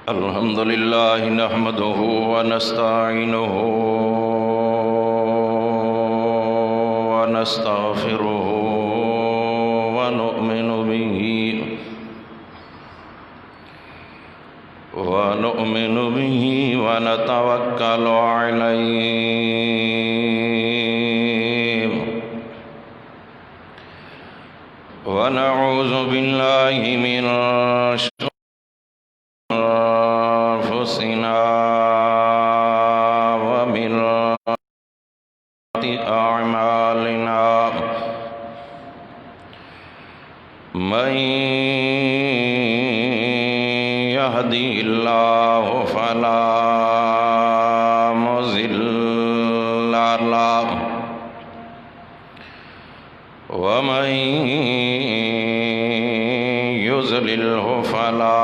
الحمد لله نحمده ونستعينه ونستغفره ونؤمن به ونتوكل عليه ونعوذ بالله من أنفسنا ومن أعمالنا من يهدي الله فلا مضل له ومن يضلله فلا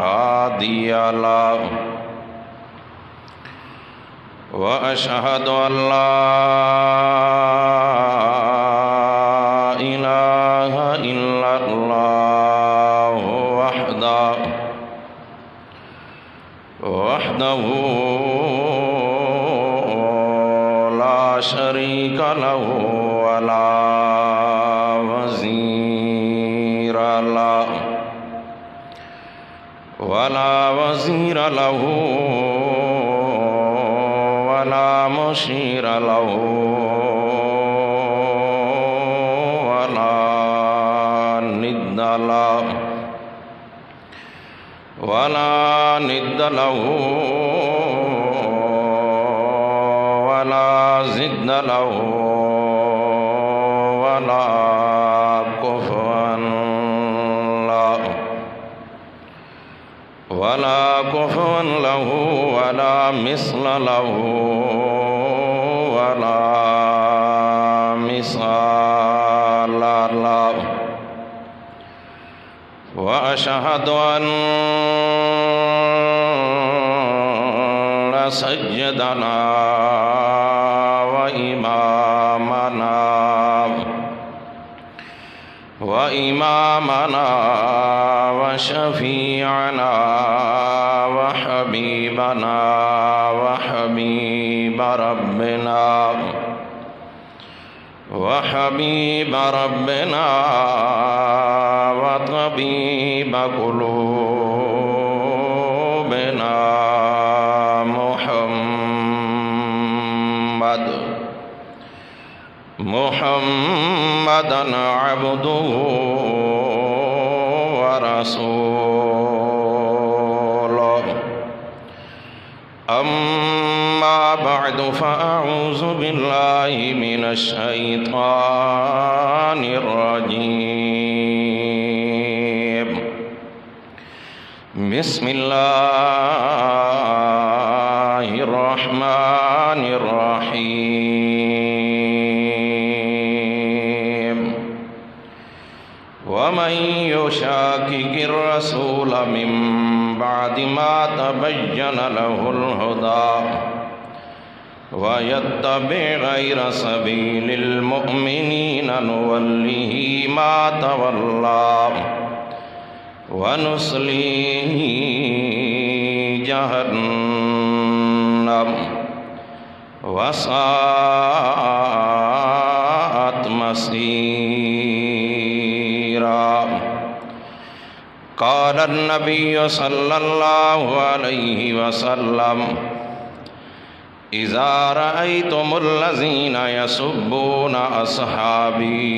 هادي له وأشهد أن لا إله إلا الله وحده لا شريك له ولا وزير له ولا مشير له ولا ند له ولا ضد له ولا كفوا له ولا مثل له ولا مثال له وأشهد أن سيدنا وإمامنا وشفيعنا وحبيبنا وحبيب ربنا وطبيب قلوبنا محمدا عبده ورسوله أما بعد فأعوذ بالله من الشيطان الرجيم بسم الله الرحمن الرحيم ومن يشاقق الرسول من بعد ما تبين له الهدى ويتبع غير سبيل المؤمنين نوله ما تولى ونصليه جهنم وساءت مصيرا قال النبي صلى الله عليه وسلم إذا رأيتم الذين يسبون أصحابي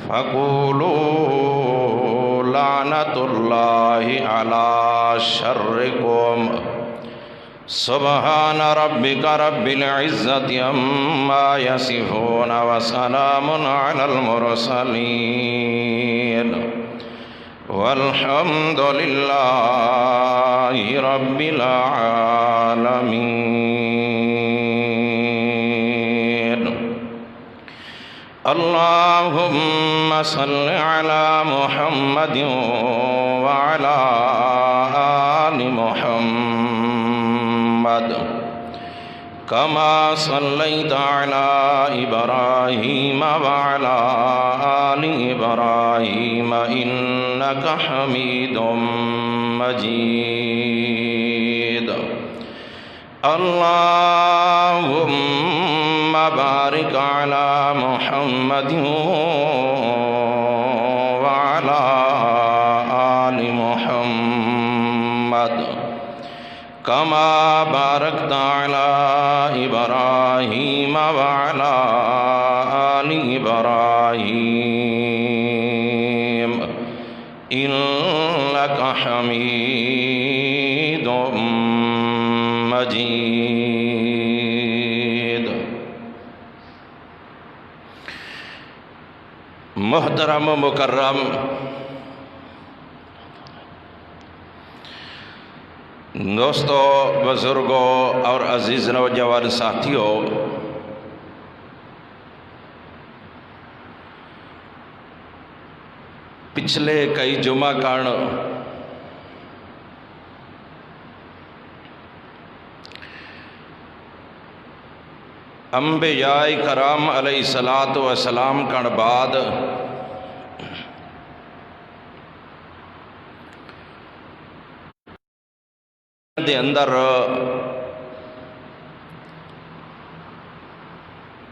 فقولوا لعنة الله على شركم سبحان ربك رب العزة عما يصفون وسلام على المرسلين والحمد لله رب العالمين اللهم صل على محمد وعلى آل محمد كما صليت على إبراهيم وعلى آل إبراهيم إنك حميد مجيد اللهم بارك على محمد وعلى آل محمد كما باركت على إبراهيم وعلى آل إبراهيم إنك حميد مجيد۔ محترم و مکرم دوستو، بزرگوں اور عزیز نوجوان ساتھیوں، پچھلے کئی جمعہ کان انبیاء کرام علیہ الصلوۃ والسلام کن بعد دے اندر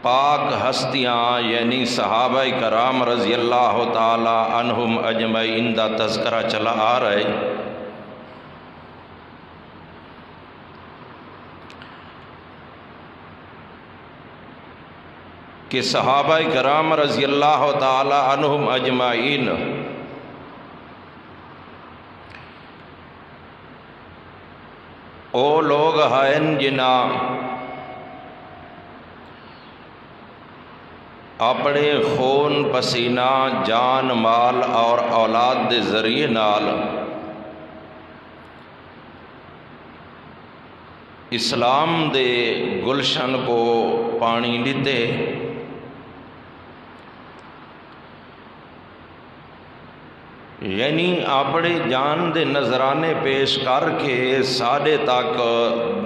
پاک ہستیاں یعنی صحابہ کرام رضی اللہ تعالی عنہم اجمعین دا تذکرہ چلا آ رہا ہے۔ کہ صحابہ کرام رضی اللہ تعالی عنہم اجمعین او لوگ ہیں جنہاں اپنے خون پسینہ جان مال اور اولاد دے ذریعے نال اسلام دے گلشن کو پانی لیتے، یعنی اپنے جان دے نذرانے پیش کر کے ساڈے تک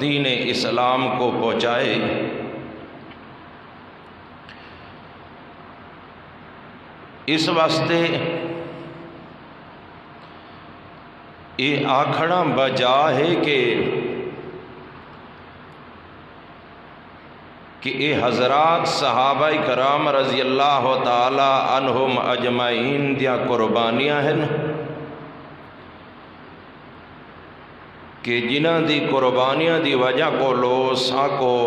دین اسلام کو پہنچائے۔ اس واسطے یہ آکھنا بجا ہے کہ اے حضرات صحابہ کرام رضی اللہ تعالی عنہم اجمعین دیا قربانیاں ہیں کہ جنہاں دی قربانیاں دی وجہ کو لو ساکو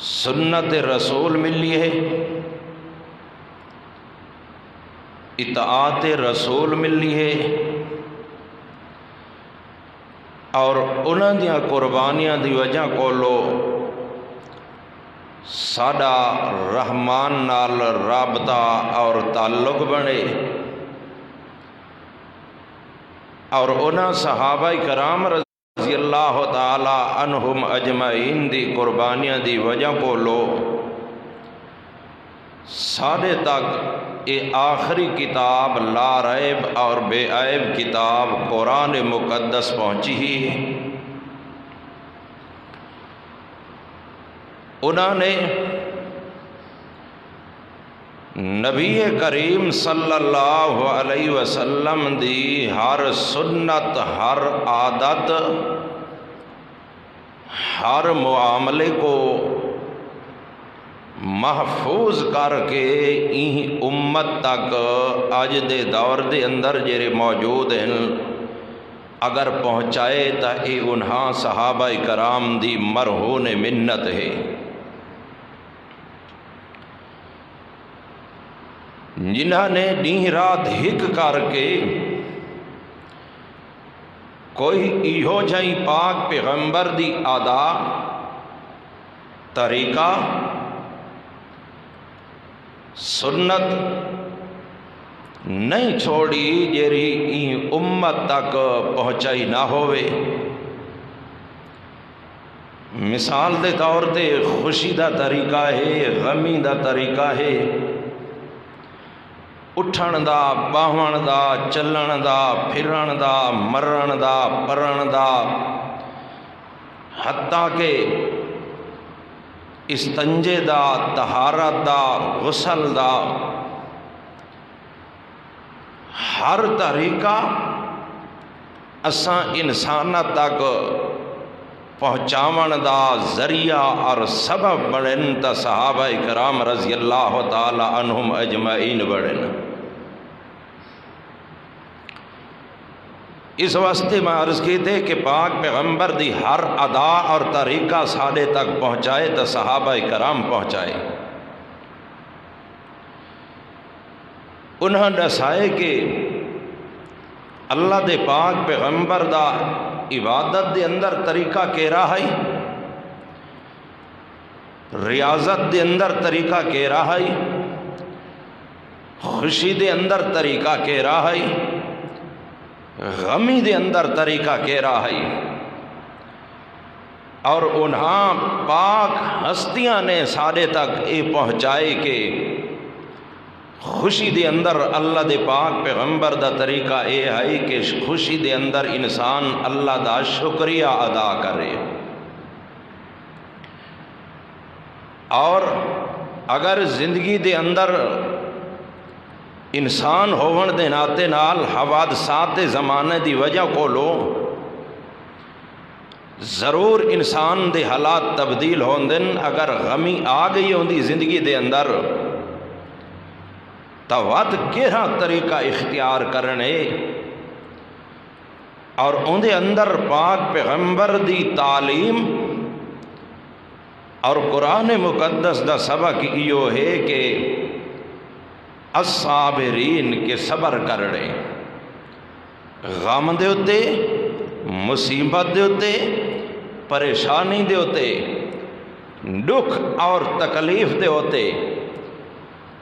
سنت رسول ملی ہے، اطاعت رسول ملی ہے، اور انہاں دیاں قربانیاں دی وجہ کو لو ساڈا رحمان نال رابطہ اور تعلق بنے، اور انہاں صحابہ کرام رضی اللہ تعالی عنہم اجمعین دی قربانیاں دی وجہ کو لو ساڈے تک اے آخری کتاب لا ریب اور بے عیب کتاب قرآن مقدس پہنچی ہی۔ انہوں نے نبی کریم صلی اللہ علیہ وسلم دی ہر سنت، ہر عادت، ہر معاملے کو محفوظ کر کے امت تک اج دے دور دے اندر جڑے موجود ہیں اگر پہنچائے تو یہ انہاں صحابہ کرام دی مرہون منت ہے، جنہاں نے دن رات ہک کر کے کوئی ایہو جائی پاک پیغمبر دی ادا طریقہ سنت نہیں چھوڑی جیری امت تک پہنچائی نہ ہوئے۔ مثال دے طور تے خوشی دا طریقہ ہے، غمی دا طریقہ ہے، اٹھن دا، باہن دا، چلن دا، پھرن دا، مرن دا، پرن دا، حتیٰ کہ استنجے دا، طہارت دا، غسل دا ہر طریقہ اساں انساناں تک پہنچاون دا ذریعہ اور سبب بڑھن تا صحابہ کرام رضی اللہ تعالی عنہم اجمعین بڑھن۔ اس واسطے میں عرض کی تھے کہ پاک پیغمبر دی ہر ادا اور طریقہ ساڈے تک پہنچائے تو صحابہ کرام پہنچائے۔ انہاں دسائے کہ اللہ دے پاک پیغمبر دا عبادت دے اندر طریقہ کیڑا ہے، ریاضت دے اندر طریقہ کیڑا ہے، خوشی دے اندر طریقہ کیڑا ہے، غمی دے اندر طریقہ کیڑا ہے۔ اور انہاں پاک ہستیاں نے ساڈے تک یہ پہنچائے کہ خوشی دے اندر اللہ دے پاک پیغمبر دا طریقہ یہ ہے کہ خوشی دے اندر انسان اللہ دا شکریہ ادا کرے، اور اگر زندگی دے اندر انسان ہون دے ناتے نال حوادثات زمانے دی وجہ کو لو ضرور انسان دے حالات تبدیل ہون دن۔ اگر غمی آ گئی ہوندی زندگی دے اندر تو وقت کیڑا طریقہ اختیار کرنے، اور اندے اندر پاک پیغمبر دی تعلیم اور قرآن مقدس دا سبق ایو ہے کہ الصابرین کے صبر کرنے، غم دے اتے، مصیبت دے اتے، پریشانی دے اتے، دکھ اور تکلیف دے اتے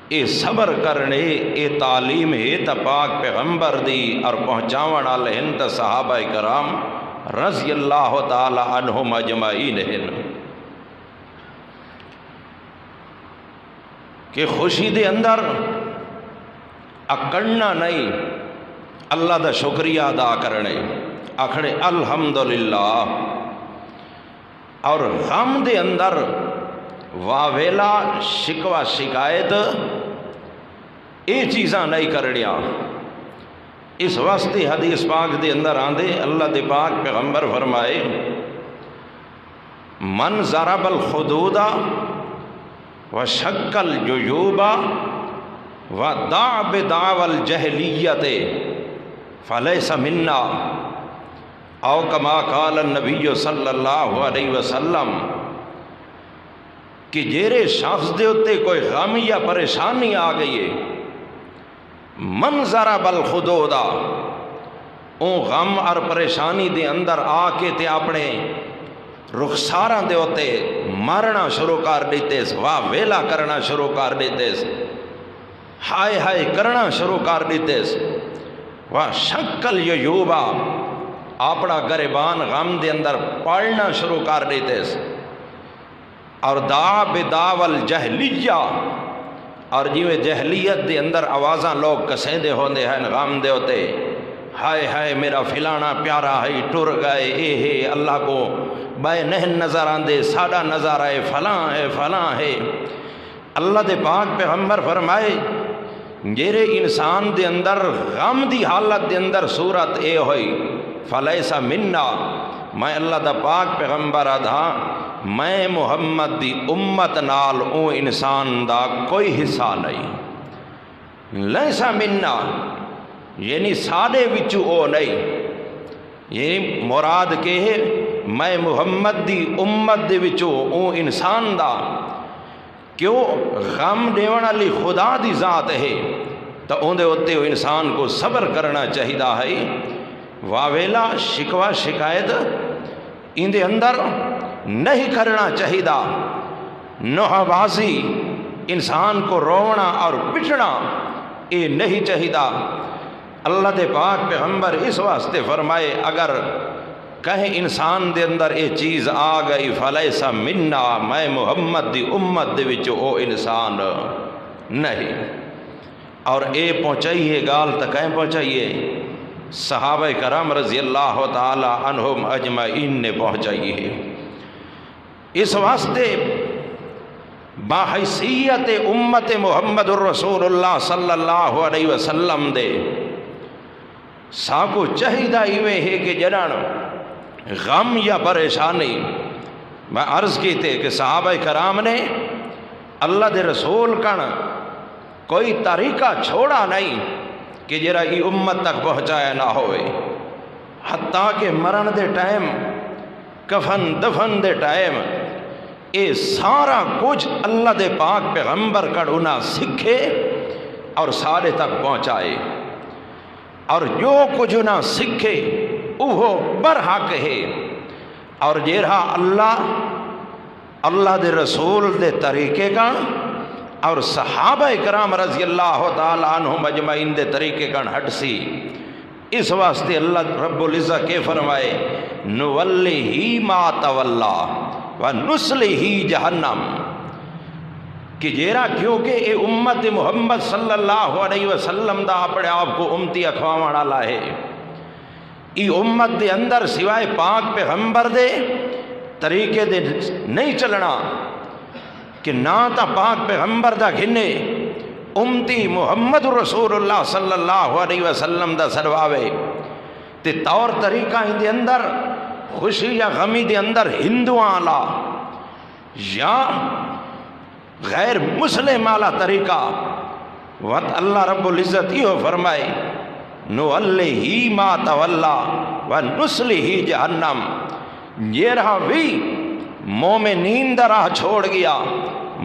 اے صبر کرنے اے تعلیم ہے تا پاک پیغمبر دی اور پہنچاون والے ہن تا صحابہ کرام رضی اللہ تعالی عنہم اجمعین ہن کہ خوشی دے اندر اکڑنا نہیں، اللہ دا شکریہ ادا کرنے، آکھنے الحمدللہ، اور غم دے اندر واویلا شکوہ شکایت یہ چیزاں نہیں کرنیاں۔ اس واسطے حدیث پاک دے اندر آندے اللہ دے پاک پیغمبر فرمائے من ضرب الخدود وشق الجیوب ودعا بدعوى الجہلیت فلیس منا، او کما قال النبی صلی اللہ علیہ وسلم کہ جیرے شخص دے اتے کوئی غم یا پریشانی آ گئی ہے، من ضرب الخدود، اون غم اور پریشانی دے اندر آ کے تے اپنے رخساراں دے اتے مارنا شروع کر دیتے، واہ ویلا کرنا شروع کر دیتے، ہائے ہائے کرنا شروع کر دیتے، واہ شکل یوبا اپنا گریبان غم دے اندر پڑھنا شروع کر دیتے، اور دعا بدعوى الجہلیہ، اور جیویں جہلیت دے اندر آوازاں لوگ کسیندے ہوندے ہیں غم دے ہوتے، ہائے ہائے میرا فلانا پیارا ہے ٹر گئے، اے ہے اللہ کو بے نہن نظر آندے، ساڈا نظر آئے فلاں ہے فلاں ہے۔ اللہ دے پاک پیغمبر فرمائے جیرے انسان دے اندر غم دی حالت دے اندر صورت اے ہوئی فلیس منا، میں اللہ دا پاک پیغمبر آدھا میں محمد دی امت نال او انسان دا کوئی حصہ نہیں، لیسا منا یعنی ساڈے وچوں او نہیں، یہ مراد کہ میں محمد دی امت دے وچوں او انسان دا کیوں غم دیون والی خدا دی ذات ہے تو اندے اتے انسان کو صبر کرنا چاہیدا ہے، واویلا شکوہ شکایت اندے اندر نہیں کرنا چاہیدا، نوحہ بازی انسان کو رونا اور پٹنا یہ نہیں چاہیدا۔ اللہ دے پاک پیغمبر اس واسطے فرمائے اگر کہیں انسان دے اندر یہ چیز آ گئی فلیس منا، میں محمد دی امت دے وچ او انسان نہیں۔ اور اے پہنچائیے گال تک کہیں پہنچائیے صحابہ کرام رضی اللہ تعالی عنہم اجمعین نے پہنچائی ہے۔ اس واسطے باحیثیت امت محمد الرسول اللہ صلی اللہ علیہ وسلم دے ساکو چاہیدہ ایوے ہے کہ جنان غم یا پریشانی میں عرض کی تھے کہ صحابہ کرام نے اللہ دے رسول کن کوئی طریقہ چھوڑا نہیں کہ جرا ای امت تک پہنچایا نہ ہوئے، حتیٰ کہ مرن دے ٹائم کفن دفن دے ٹائم اے سارا کچھ اللہ دے پاک پیغمبر کڑونا سکھے اور سارے تک پہنچائے، اور جو کچھ نہ سکھے وہ برحق ہے، اور جیرہا اللہ دے رسول دے طریقے کا اور صحابہ کرام رضی اللہ تعالیٰ عنہم اجمعین دے طریقے کا ہٹ سی، اس واسطے اللہ رب العزت کے فرمائے نولیہ ما تولا ونسلہ جہنم، کہ جیرا کیونکہ اے امت محمد صلی اللہ علیہ وسلم دا اپنے آپ کو امتی اخوامان والا ہے، ای امت دے اندر سوائے پاک پیغمبر دے طریقے دے نہیں چلنا، کہ نہ تا پاک پیغمبر دا گھنے امتی محمد رسول اللہ صلی اللہ علیہ وسلم دا سرواوے تے طور طریقہ ہی دے اندر خوشی یا غمی دے اندر ہندوان آلا یا غیر مسلم آلا طریقہ، وقت اللہ رب العزت یہ فرمائے نولیہ ما تولا ونسلہ جہنم، یہ رہا بھی مومنین دا راہ چھوڑ گیا۔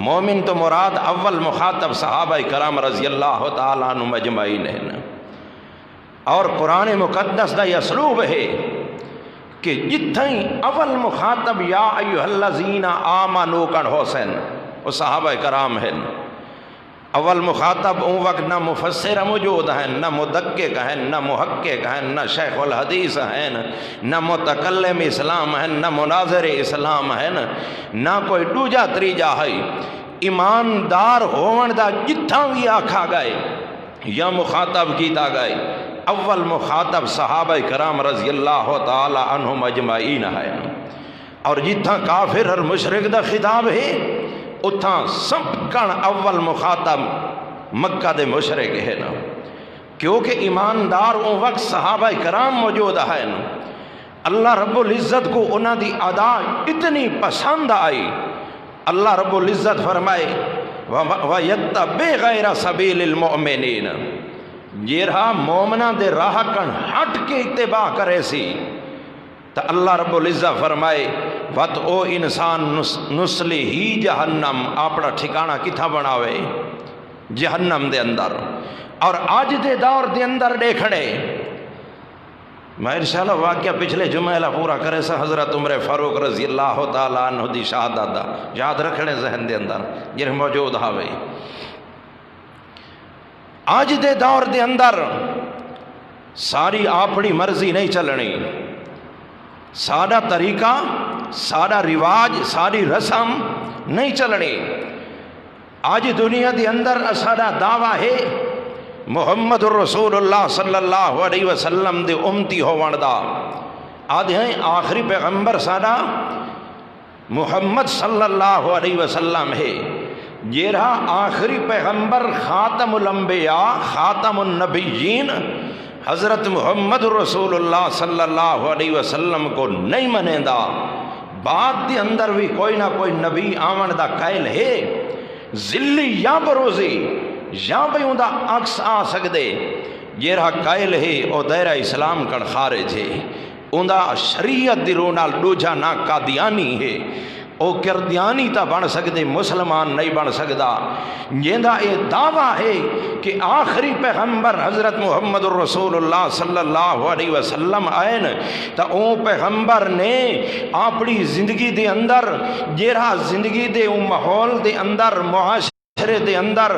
مومن تو مراد اول مخاطب صحابہ کرام رضی اللہ تعالیٰ عنہ مجمعین ہیں، اور قرآن مقدس دا یہ اسلوب ہے کہ جتھیں اول مخاطب یا ایھا الذین آمنوا کن حسین وہ صحابہ کرام ہیں، اول مخاطب اون وقت نہ مفسر موجود ہیں، نہ مدقق ہیں، نہ محقق ہیں، نہ شیخ الحدیث ہیں، نہ متکلم اسلام ہیں، نہ مناظر اسلام ہیں، نہ کوئی دوجا تریجا ہے، ایماندار ہون دا جتھاں بھی آکھا گئے یا مخاطب کیتا گئے اول مخاطب صحابہ کرام رضی اللہ تعالی عنہم اجمعین ہیں، اور جتھاں کافر اور مشرک دا خطاب ہے اتھاں سب کن اول مخاطب مکہ دے مشرک ہے نا، کیونکہ ایماندار اون وقت صحابہ کرام موجود ہیں، اللہ رب العزت کو انہاں دی ادا اتنی پسند آئی، اللہ رب العزت فرمائے وَيَتَّبِعْ غَيْرَ سَبِيلِ الْمُؤْمِنِينَ، یہ رہا مومنہ دے راہ کن ہٹ کے اتباع کرے سی، تو اللہ رب العزت فرمائے وَتْ او انسان نسلی ہی جہنم، اپنا ٹھکانہ کتھا بناوے جہنم دے اندر۔ اور آج دے دور دے اندر دیکھنے میں انشاءاللہ واقعہ پچھلے جمعہ پورا کرے سا حضرت عمر فاروق رضی اللہ تعالیٰ عنہ دی شہادت دا یاد رکھنے ذہن دے اندر یہ موجود ہوئے۔ آج دے دور دے اندر ساری اپنی مرضی نہیں چلنی، سارا طریقہ، سارا رواج، ساری رسم نہیں چلنی۔ آج دنیا دے اندر سارا دعویٰ ہے محمد الرسول اللہ صلی اللہ علیہ وسلم دے امتی ہون دا، آدھے ہیں آخری پیغمبر سارا محمد صلی اللہ علیہ وسلم ہے، یہ رہا آخری پیغمبر خاتم الانبیاء خاتم النبیین حضرت محمد رسول اللہ صلی اللہ علیہ وسلم کو نہیں منے دا، بعد دے اندر بھی کوئی نہ کوئی نبی آمن دا قائل ہے، ذلی یا بروزی یا بھی اندہ عکس آ سکدے، یہ رہا قائل ہے او دائرہ اسلام کن خارج ہے، اندہ شریعت دی رونال دوجہ نہ قادیانی ہے، او کردیانی تا بن سکدے مسلمان نہیں بن سکدا۔ یہ اے دعویٰ ہے کہ آخری پیغمبر حضرت محمد الرسول اللہ صلی اللہ علیہ وسلم آئین تا اون پیغمبر نے اپنی زندگی دے اندر جیرا زندگی دے اون ماحول دے اندر معاشرے معاشرے دے اندر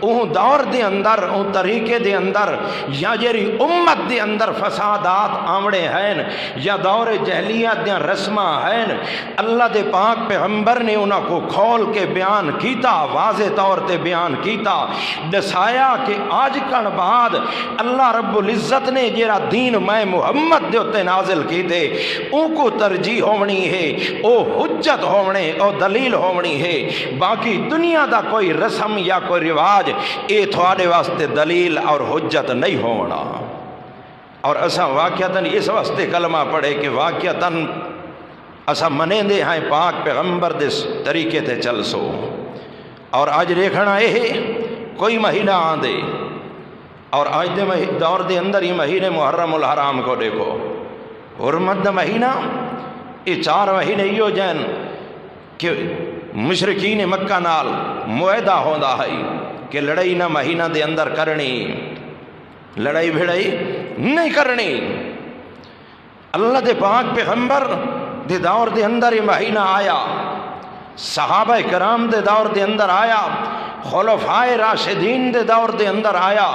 اون دور دے اندر اون طریقے دے اندر یا جری امت دے اندر فسادات آمڑے ہیں یا دور جہلیت دے رسماں ہیں، اللہ دے پاک پیغمبر نے انہاں کو کھول کے بیان کیتا، واضح طور تے بیان کیتا، دسایا کہ آج کن بعد اللہ رب العزت نے جیرا دین میں محمد دے اتے نازل کی دے ان کو ترجیح ہونی ہے، او حجت ہونے او دلیل ہونی ہے، باقی دنیا دا کوئی رسم یا کوئی رواج اے تھوڑے واسطے دلیل اور حجت نہیں ہونا۔ اور اساں واقعتاً اس واسطے کلمہ پڑھے کہ واقعتاً اساں منے دے ہیں پاک پیغمبر دے طریقے تے چل سو۔ اور آج دیکھنا یہ کوئی مہینہ آندے اور آج دے دور دے اندر ہی مہینے محرم الحرام کو دیکھو، حرمت دا مہینہ یہ 4 مہینے ہی ہو جائیں کہ مشرکین مکہ نال معاہدہ ہوندا ہے کہ لڑائی نہ مہینہ دے اندر کرنی، لڑائی بھڑائی نہیں کرنی۔ اللہ دے پاک پیغمبر دے دور دے اندر یہ مہینہ آیا، صحابہ کرام دے دور دے اندر آیا، خلفائے راشدین دے دور دے اندر آیا،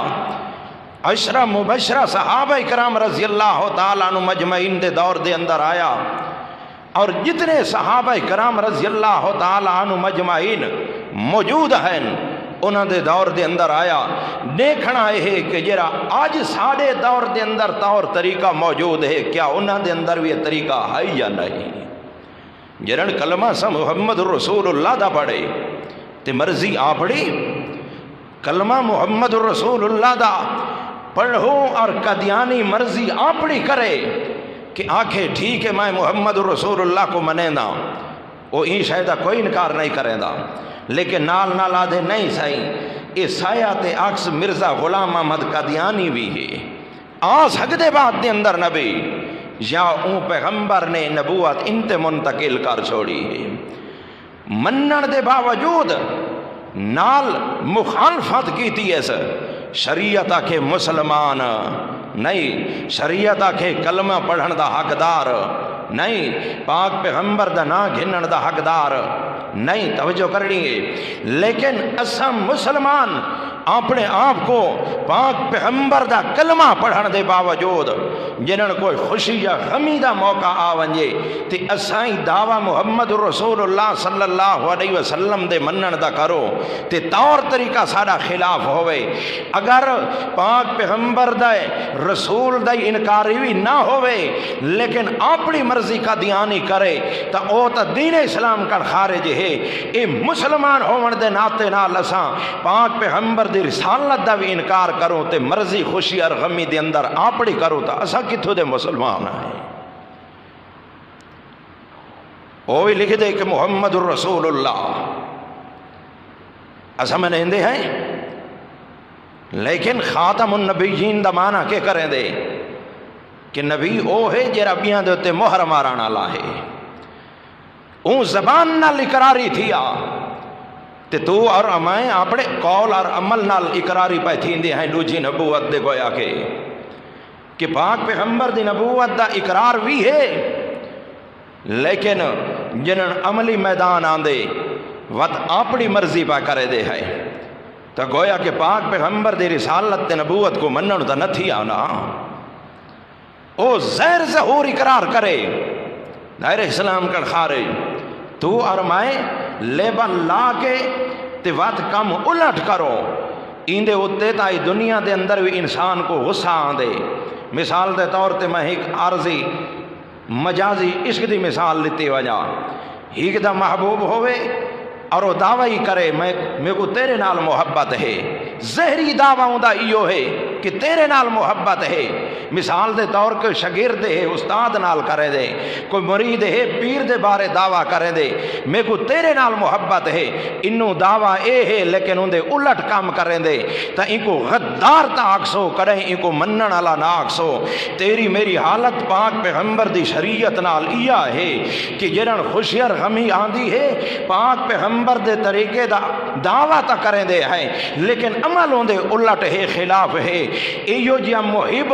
10 مبشرہ صحابہ کرام رضی اللہ تعالیٰ عنہ مجمعین دے دور دے اندر آیا، اور جتنے صحابہ کرام رضی اللہ تعالیٰ عنہ مجمعین موجود ہیں انہاں دے دور دے اندر آیا۔ دیکھنا یہ کہ جرا آج ساڑھے دور دے اندر طور طریقہ موجود ہے، کیا انہاں دے اندر بھی یہ طریقہ ہے یا نہیں؟ جرن کلمہ سا محمد رسول اللہ دا پڑھے تے مرضی آپڑی، کلمہ محمد رسول اللہ دا پڑھو اور قدیانی مرضی آپڑی کرے کہ آنکھیں ٹھیک ہے میں محمد رسول اللہ کو منے دا، وہ این شاید کوئی انکار نہیں کرے دا، لیکن نال نال آدھے نہیں سائیں یہ سایات عکس مرزا غلام احمد قدیانی بھی ہے، آ سکتے بات دے اندر نبی یا اون پیغمبر نے نبوت انتے منتقل کر چھوڑی ہے، منن دے باوجود نال مخالفت کی تھی ایسا شریعت کے مسلمان نہیں، شریعت کے کلمہ پڑھن دا حقدار نہیں، پاک پیغمبر دا نا گھنن دا حقدار نہیں، توجہ کرنی ہے۔ لیکن اسم مسلمان اپنے آپ کو پاک پیغمبر دا کلمہ پڑھن دے باوجود جنہاں کوئی خوشی یا غمی دا موقع آ ونجے تے اسائیں دعویٰ محمد رسول اللہ صلی اللہ علیہ وسلم دے منن دا کرو تے طور طریقہ سارا خلاف ہوئے، اگر پاک پیغمبر دے رسول دے انکاری بھی نہ ہوئے لیکن اپنی مرضی کا دیانی کرے تا او تا دین اسلام کا خارج ہے۔ اے مسلمان ہون دے ناتے نال اساں پاک پیغمبر دی رسالت دا بھی انکار کرو تے مرضی خوشی اور غمی دے اندر آپڑی کرو تا اساں کتھوں دے مسلمان ہیں؟ وہ بھی لکھ دے کہ محمد الرسول اللہ اساں میں نہندے ہیں، لیکن خاتم النبیین دا معنی کے کریں دے کہ نبی او ہے جے ربیاں دے تے مہر مارانا لا ہے، اون زبان نال اقراری تھیا تے تو اور میں اپنے قول اور عمل نال اقراری پہ تھیندے ہیں دوجی نبوت دے گویا کہ پاک پیغمبر دی نبوت دا اقرار بھی ہے، لیکن جنن عملی میدان آندے وقت اپنی مرضی پہ کرے دے ہے تو گویا کہ پاک پیغمبر دی رسالت تے نبوت کو منن تا نہ تھی آنا، او زہر ظہور اقرار کرے دائر اسلام کا خارج، تو اور میں لیبن لا کے تے وقت کم الٹ کرو ایندے ہوتے تائی دنیا دے اندر بھی انسان کو غصہ آندے۔ مثال دے طور تے میں ایک عارضی مجازی عشق دی مثال لیتے وجہ، ایک دا محبوب ہوئے اور وہ دعوی کرے میں کو تیرے نال محبت ہے، زہری دعویٰ ہوں دا ایو ہے کہ تیرے نال محبت ہے، مثال دے طور کے شاگرد ہے استاد نال کرے دے، کوئی مرید ہے پیر دے بارے دعویٰ کرے دے میں کو تیرے نال محبت ہے، انہوں دعویٰ اے ہے لیکن ان دے الٹ کام کریں دے تا ان کو غدار تا آکسو کریں، ان کو منن علا نہ آکسو۔ تیری میری حالت پاک پیغمبر دی شریعت نال ایا ہے کہ جنہاں خوشی اور غمی آندی ہے پاک پیغمبر دے طریقے دا دعویٰ تا کریں دے ہیں لیکن عمل ہوں دے الٹ ہے خلاف ہے، ایو جیا محب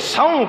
100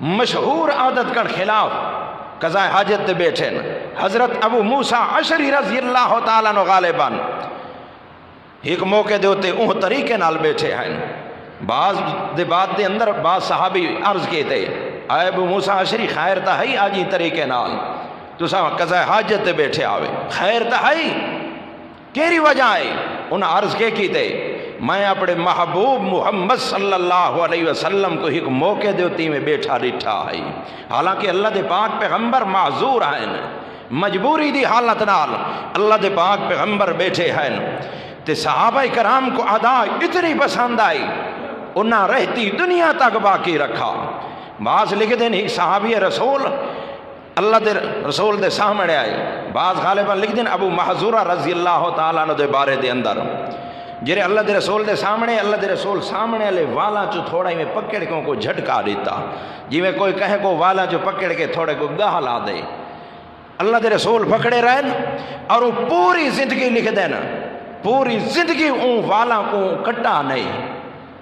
مشہور عادت کر خلاف قضاء حاجت تے بیٹھے حضرت ابو موسیٰ اشعری رضی اللہ تعالیٰ عنہ غالباً ایک موقع دے ہوتے اون طریقے نال بیٹھے ہیں. بعض دے بعد دے اندر بعض صحابی عرض کیتے اے ابو موسیٰ اشعری خیر تا ہے آجی طریقے نال تساں قضاء حاجت تے بیٹھے آوے خیر تا ہے کیری وجہ ہے؟ انہاں عرض کے کیتے میں اپنے محبوب محمد صلی اللہ علیہ وسلم کو ایک موقع دیتی میں بیٹھا ڈٹھا ہے. حالانکہ اللہ دے پاک پیغمبر معذور ہیں مجبوری دی حالت نال اللہ دے پاک پیغمبر بیٹھے ہیں تے صحابہ کرام کو ادا اتنی پسند آئی انہاں رہتی دنیا تک باقی رکھا. بعض لکھ دیں ایک صحابی رسول اللہ دے رسول دے سامنے آئے. بعض غالباً لکھ دیں ابو محذورہ رضی اللہ تعالیٰ عنہ دے بارے دے اندر جرے اللہ دے رسول دے سامنے اللہ دے رسول سامنے والے والا چو تھوڑا ہی میں پکڑ کے کو جھٹکا دیتا جی میں کوئی کہے کو والا چو پکڑ کے تھوڑے کو گاہ لا دے. اللہ دے رسول پکڑے رہن اور وہ پوری زندگی لکھ دینا پوری زندگی اون والا کو کٹا نہیں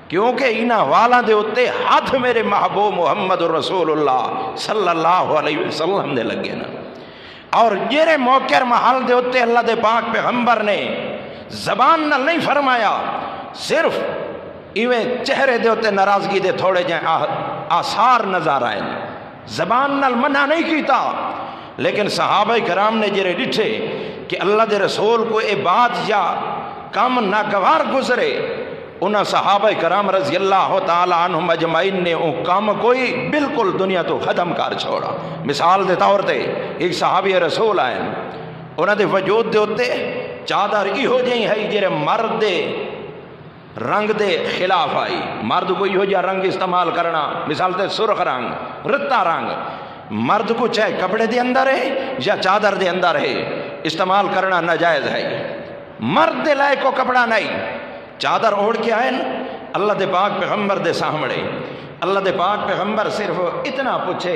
کیونکہ انہاں والا دے ہوتے ہاتھ میرے محبوب محمد رسول اللہ صلی اللہ علیہ وسلم دے لگے نا. اور جرے موقع محل دے ہوتے اللہ دے پاک پیغمبر نے زبان نال نہیں فرمایا صرف ایویں چہرے دے ہوتے ناراضگی دے تھوڑے جائیں آثار نظر آئے زبان نال منع نہیں کیتا. لیکن صحابہ کرام نے جرے ڈٹھے کہ اللہ دے رسول کو اے بات یا کام ناگوار گزرے انہاں صحابہ کرام رضی اللہ تعالیٰ عنہم اجمعین نے وہ کام کوئی بالکل دنیا تو ختم کر چھوڑا. مثال دے طور تے ایک صحابی رسول آئے انہاں دے وجود دے ہوتے چادر ایہو جہی ہے جرے مرد دے رنگ دے خلاف آئی. مرد کو ایہو جہا رنگ استعمال کرنا مثال تے سرخ رنگ رتا رنگ مرد کو چاہے کپڑے دے اندر ہے یا چادر دے اندر ہے استعمال کرنا ناجائز ہے. مرد دے لائے کو کپڑا نہیں چادر اوڑھ کے آئے اللہ دے پاک پیغمبر دے سامنے اللہ دے پاک پیغمبر صرف اتنا پوچھے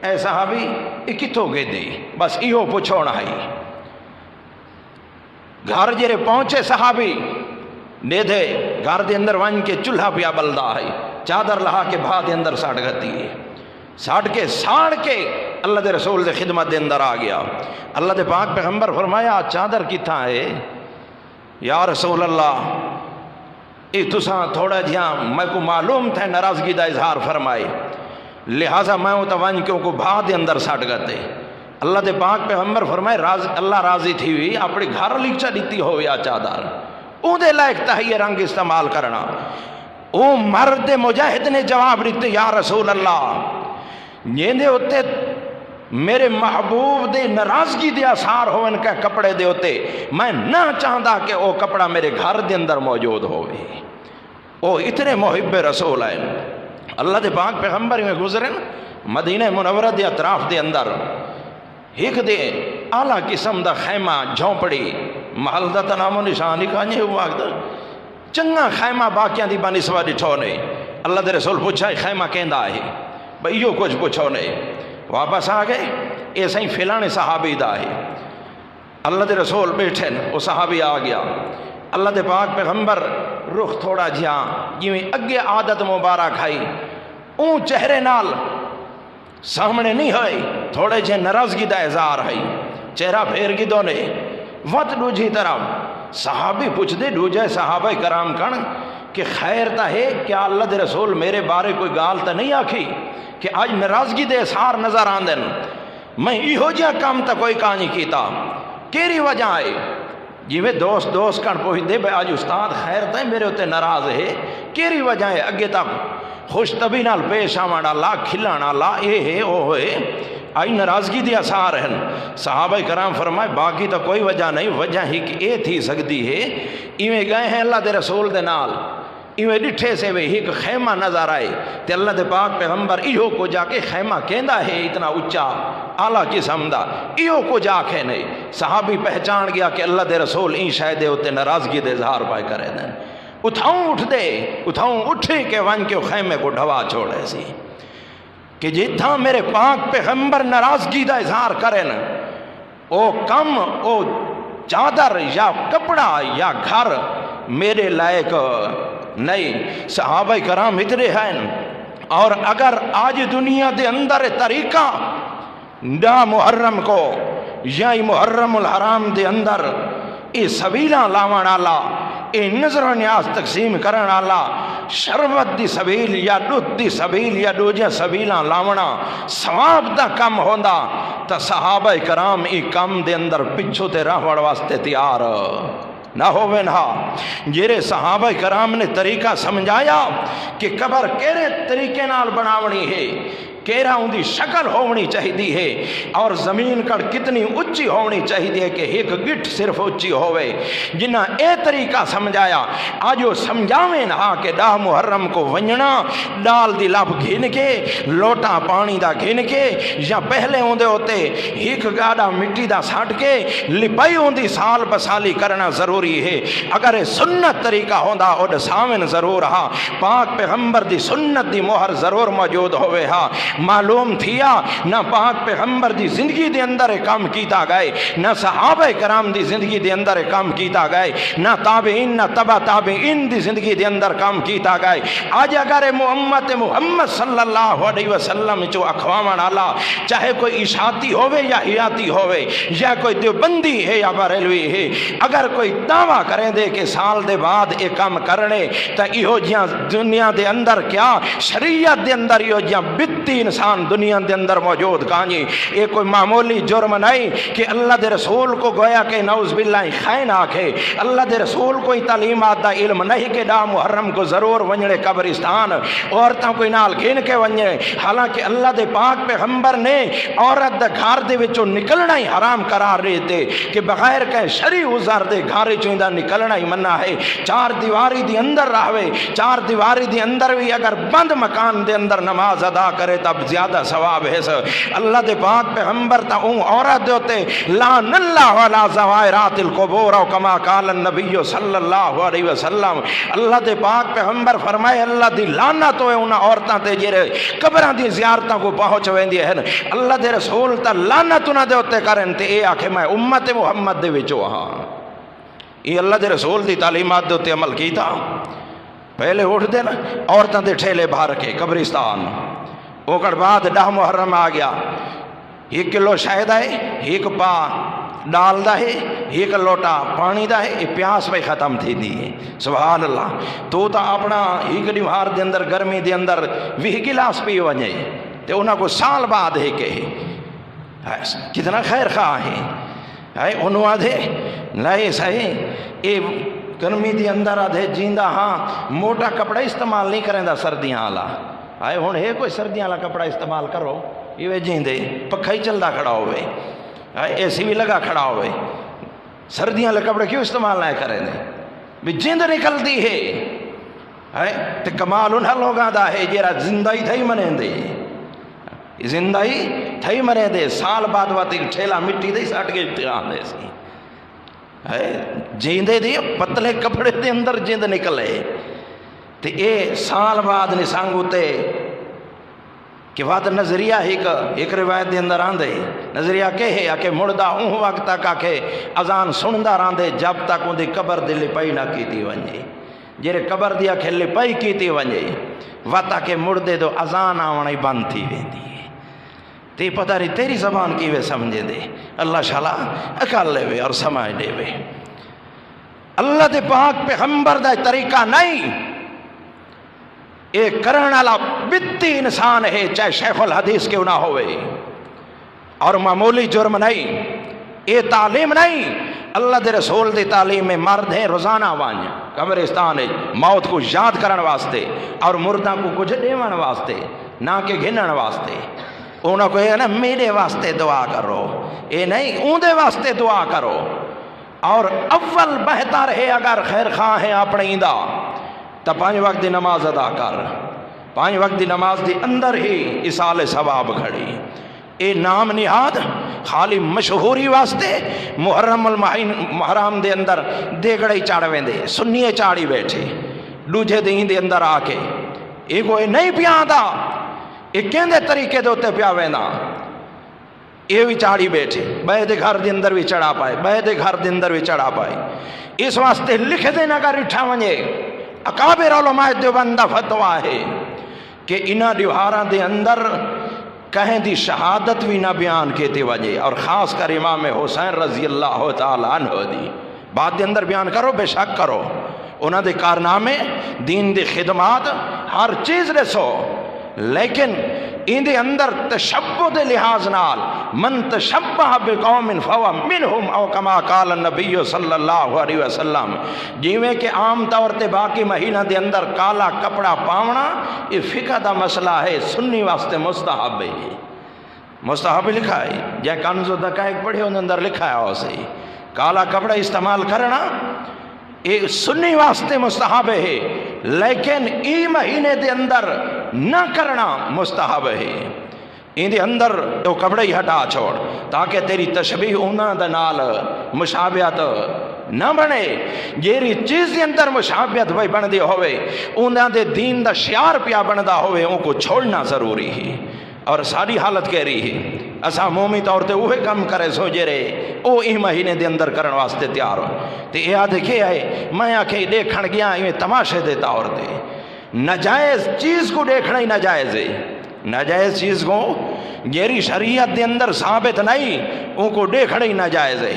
اے صحابی یہ کتوں گئے دے بس ایہو پوچھونا ہے. گھر جرے پہنچے صحابی نے دے گھر دے اندر وان کے چولہا پیا بلدا ہے چادر لہا کے بھا دے اندر ساڑ گتی ہے ساڑ کے اللہ دے رسول دے خدمت دے اندر آ گیا. اللہ دے پاک پیغمبر فرمایا چادر کتھا ہے؟ یا رسول اللہ اے تساں تھوڑا جہاں میں کو معلوم تھا ناراضگی دا اظہار فرمائے لہٰذا میں اتوان کیوں کو بھا دے اندر ساڑ گتے. اللہ دے پاک پیغمبر فرمائے اللہ راضی تھی ہوئی اپنے گھر لیچا دیتی ہو یا چادر اون دے لائق تھا یہ رنگ استعمال کرنا. او مرد مجاہد نے جواب دیتے یا رسول اللہ یہ دے ہوتے میرے محبوب دے ناراضگی دے اثار ہوئن کا کپڑے دے ہوتے میں نہ چاہتا کہ وہ کپڑا میرے گھر دے اندر موجود ہوئے. وہ اتنے محب رسول آئے. اللہ دے پاک پیغمبر میں گزرن مدینہ منورہ دے اطراف دے اندر ایک دے اعلیٰ قسم دا خیمہ جھونپڑی محل دا نام و نشان لکھانے ہوا چنگا خیمہ باقیاں دی بنسبت ڈٹھو نے. اللہ دے رسول پوچھا خیمہ کہندا ہے بھئی یو کچھ پوچھو نے واپس آ گئے ایسا ہی فلانے صحابی دا ہے. اللہ دے رسول بیٹھے وہ صحابی آ گیا. اللہ دے پاک پیغمبر رخ تھوڑا جہاں جویں اگے عادت مبارک آئی اون چہرے نال سامنے نہیں ہوئی تھوڑے جہاں ناراضگی دا اظہار ہے چہرہ پھیر گدوں نے وت دوجھی طرف صحابی پوچھ دے دوجہ صحابہ کرام کن کہ خیر تا ہے کیا اللہ دے رسول میرے بارے کوئی گال تا نہیں آکھی کہ آج ناراضگی دے اثار نظر آندن میں ایہو جہاں کام تا کوئی کہانی کیتا کیری وجہ ہے جی میں دوست کن پوچھ دے بھائی آج استاد خیر تا میرے ہوتے ناراض ہے کیری وجہ ہے اگے تک خوش طبی نال پیش آوانا لا کھلانا لا اے ہے او ہوئے آئی ناراضگی دی اثار ہیں. صحابہ کرام فرمائے باقی تو کوئی وجہ نہیں وجہ ہی کہ اے تھی سکتی ہے ایویں گئے ہیں اللہ دے رسول دے نال ایویں ڈٹھے سے وہ ایک خیمہ نظر آئے تے اللہ دے پاک پیغمبر ایہو کو جا کے خیمہ کہندا ہے اتنا اچھا اعلیٰ قسم دا ایہو کو جا کے نہیں. صحابی پہچان گیا کہ اللہ دے رسول این شاید ہوتے ناراضگی دے اظہار پائے کرے دیں اتھاؤں اٹھے کہ ون کے خیمے کو ڈھوا چھوڑے سی کہ جتھاں میرے پاک پیغمبر ناراضگی دا اظہار کریں او کم او چادر یا کپڑا یا گھر میرے لائق نہیں. صحابہ کرام اتنے ہیں اور اگر آج دنیا دے اندر طریقہ نہ محرم کو یا محرم الحرام دے اندر اے سبیلاں لاون والا، اے نظر و نیاز تقسیم کرن والا، شربت دی سبیل یا دودھ دی سبیل یا دوجہ سبیلاں لاونا ثواب دا کم ہوندا تا صحابہ کرام ای کم دے اندر پچھو تے راہوڑ واسطے تیار نہ ہووے نہ۔ جیرے صحابہ کرام نے طریقہ سمجھایا کہ قبر کیرے طریقے نال بناونی ہے، کیرا ان دی شکل ہونی چاہیے ہے، اور زمین کڑ کتنی اچھی ہونی چاہیے ہے کہ ایک گٹھ صرف اچھی ہوئے، جنہ اے طریقہ سمجھایا آجو سمجھاویں نہ کہ ڈاہ محرم کو ونجنا ڈال دی لب گھن کے لوٹا پانی دا گھن کے یا پہلے ہوندے ہوتے ایک گاڑا مٹی دا ساٹھ کے لپائی ہوندی سال بسالی کرنا ضروری ہے۔ اگر سنت طریقہ ہوندا اوڈ سامن ضرور ہا، پاک پیغمبر دی سنت دی مہر ضرور موجود ہوئے ہا۔ معلوم تھیا نہ پاک پیغمبر دی زندگی دے اندر کام کیتا گئے، نہ صحابہ کرام دی زندگی دے اندر کام کیتا گئے، نہ تابعین نہ تبع تابعین دی زندگی دے اندر کام کیتا گئے۔ آج اگر امت محمد صلی اللہ علیہ وسلم جو اقوام اللہ چاہے کوئی اشاعتی ہوئے یا حیاتی ہوئے یا کوئی دیوبندی ہے یا بریلوی ہے، اگر کوئی دعویٰ کریں دے کہ سال دے بعد ایک کام کرنے تا ایہو جیاں دنیا دے اندر کیا شریعت دے اندر ایہو جیاں بتی انسان دنیا دے اندر موجود کانجی، یہ کوئی معمولی جرم نہیں کہ اللہ دے رسول کو گویا کہ نعوذ باللہ خائن آکھے، اللہ دے رسول کوئی تعلیمات دا علم نہیں کہ ڈا محرم کو ضرور ونجڑے قبرستان عورتوں کوئی نال گھن کے ونجے، حالانکہ اللہ دے پاک پیغمبر نے عورت دا گھر دے وچوں نکلنا ہی حرام قرار دیتے کہ بغیر کہ شرعی عذر دے گھر چوندہ نکلنا ہی منع ہے۔ چار دیواری دی اندر رہوے، چار دیواری دی اندر بھی اگر بند مکان دے اندر نماز ادا کرے تب زیادہ ثواب ہے۔ اللہ دے پاک پیغمبر تا اون عورت دوتے لعن اللہ علی زوائرات القبور او کما قال النبی صلی اللہ علیہ وسلم، اللہ دے پاک پیغمبر فرمائے اللہ دی لعنت ہوئے انہاں عورتاں تے جڑے قبراں دی زیارتاں کو پہنچ ویندی ہیں۔ اللہ دے رسول تا لعنت انہاں دے اوتے کرن تے اے آکھے میں امت محمد دے وچوں ہاں۔ یہ اللہ دے رسول دی تعلیمات دے اوتے عمل کیتا۔ پہلے اٹھ دے نا عورتاں دے ٹھیلے بھر کے قبرستان، اوکڑ بعد ڈاہ محرم آ گیا، 1 کلو شہد ہے، 1 پا ڈال دا ہے، 1 لوٹا پانی دا ہے، یہ پیاس بھی ختم تھی دی ہے۔ سبحان اللہ، تو تا اپنا 1 دیوار دے اندر گرمی دے اندر 20 گلاس پی ونجے تے انہاں کو سال بعد ہے کہ کتنا خیر خواہ ہے، انہوں آدھے لائے صحیح اے گرمی دے اندر آدھے جیندہ ہاں موٹا کپڑا استعمال نہیں کریں دا سردیاں آلا آئے ہون ہے کوئی سردیاں والا کپڑا استعمال کرو، یہ جیندے پکھا ہی چلدا کھڑا ہوئے، اے سی بھی لگا کھڑا ہوئے، سردیاں والے کپڑے کیوں استعمال نہ کریں دے بھی جیند نکلتی ہے تے کمال انہاں لوگاں دا ہے جیرا زندہی تھئی منیں دے، زندہی تھئی منیں دے، سال بعد وقت ایک ٹھیلا مٹی دے ساٹھ کے ابتغان دے سی جیندے دے پتلے کپڑے دے اندر جیند نکلے تے اے سال بعد نسانگو تے کہ وقت نظریہ ایک روایت دے اندر آندے نظریہ کہ ہے کہ مردہ اون وقت تک آکے اذان سندہ راندے جب تک ان دی قبر دی لپائی نہ کیتی ونجے، جیرے قبر دی آکے لپائی کیتی ونجے وقت آکے مردے دو اذان آوانی بند تھی ویندی ہے۔ تے پتہ رہی تیری زبان کی وے سمجھے دے، اللہ شالا اکال لے وے اور سمجھ دے وے۔ اللہ دے پاک پیغمبر دا طریقہ نہیں، ایک کرن والا بتی انسان ہے چاہے شیخ الحدیث کیوں نہ ہوئے، اور معمولی جرم نہیں، یہ تعلیم نہیں۔ اللہ دے رسول دی تعلیم میں مرد ہیں روزانہ وانج قبرستان موت کو یاد کرن واسطے اور مردہ کو کچھ دیون واسطے نہ کہ گھنن واسطے۔ انہوں کو یہ نا میرے واسطے دعا کرو، یہ نہیں اون دے واسطے دعا کرو، اور اول بہتر ہے اگر خیر خواہ ہیں اپنے ایندہ تا 5 وقت دی نماز ادا کر، 5 وقت دی نماز دی اندر ہی اصال ثواب کھڑی۔ اے نام نہاد خالی مشہوری واسطے محرم المحرم دے اندر دیگڑے چاڑویں دے سنیے چاڑی بیٹھے دوجے دین دے اندر آ کے یہ کوئی نہیں پیادا، یہ کہندے طریقے دے ہوتے پیا وینا، یہ بھی چاڑی بیٹھے بے دے گھر دے اندر بھی چڑھا پائے، بے دے گھر دے اندر بھی چڑھا پائے۔ اس واسطے لکھ دینا کا رٹھا ونجے اکابر علماء دیوبند فتویٰ ہے کہ انہاں دیواراں دے اندر کہیں دی شہادت بھی نہ بیان کیتے وجہ، اور خاص کر امام حسین رضی اللہ تعالیٰ عنہ دی بات دے اندر بیان کرو، بے شک کرو، انہاں دے کارنامے، دین دی خدمات، ہر چیز رسو، لیکن ان دے اندر تشبہ دے لحاظ نال من تشبہ بقوم فہو منہم، او کما قال النبی صلی اللہ علیہ وسلم، جیویں کہ عام طور تے باقی مہینہ دے اندر کالا کپڑا پاونا یہ فقہ دا مسئلہ ہے، سنی واسطے مستحب ہے، مستحب لکھا ہے، جے کنز و دقائق پڑھے ان اندر لکھا ہے اسے کالا کپڑا استعمال کرنا ایک سنی واسطے مستحب ہے، لیکن ای مہینے دے اندر نہ کرنا مستحب ہے، ان دے اندر تو کپڑے ہی ہٹا چھوڑ تاکہ تیری تشبیہ انہاں دے نال مشابہت نہ بنے، جیری چیز دے اندر مشابہت بھائی بن دی ہوئے انہاں دے دین دا شعار پیا بندا ہوئے ان کو چھوڑنا ضروری ہے، اور ساری حالت کہہ رہی ہے اسا مومی طور تے اوہے کم کرے سو جرے او ای مہینے دے اندر کرن واسطے تیار ہو تے یہ دیکھے ہے میں آکھے دیکھن گیا ایویں تماشے دے طور تے ناجائز چیز کو دیکھنا ہی ناجائز ہے، ناجائز چیز کو جیری شریعت دے اندر ثابت نہیں ان کو دیکھنا ہی ناجائز ہے،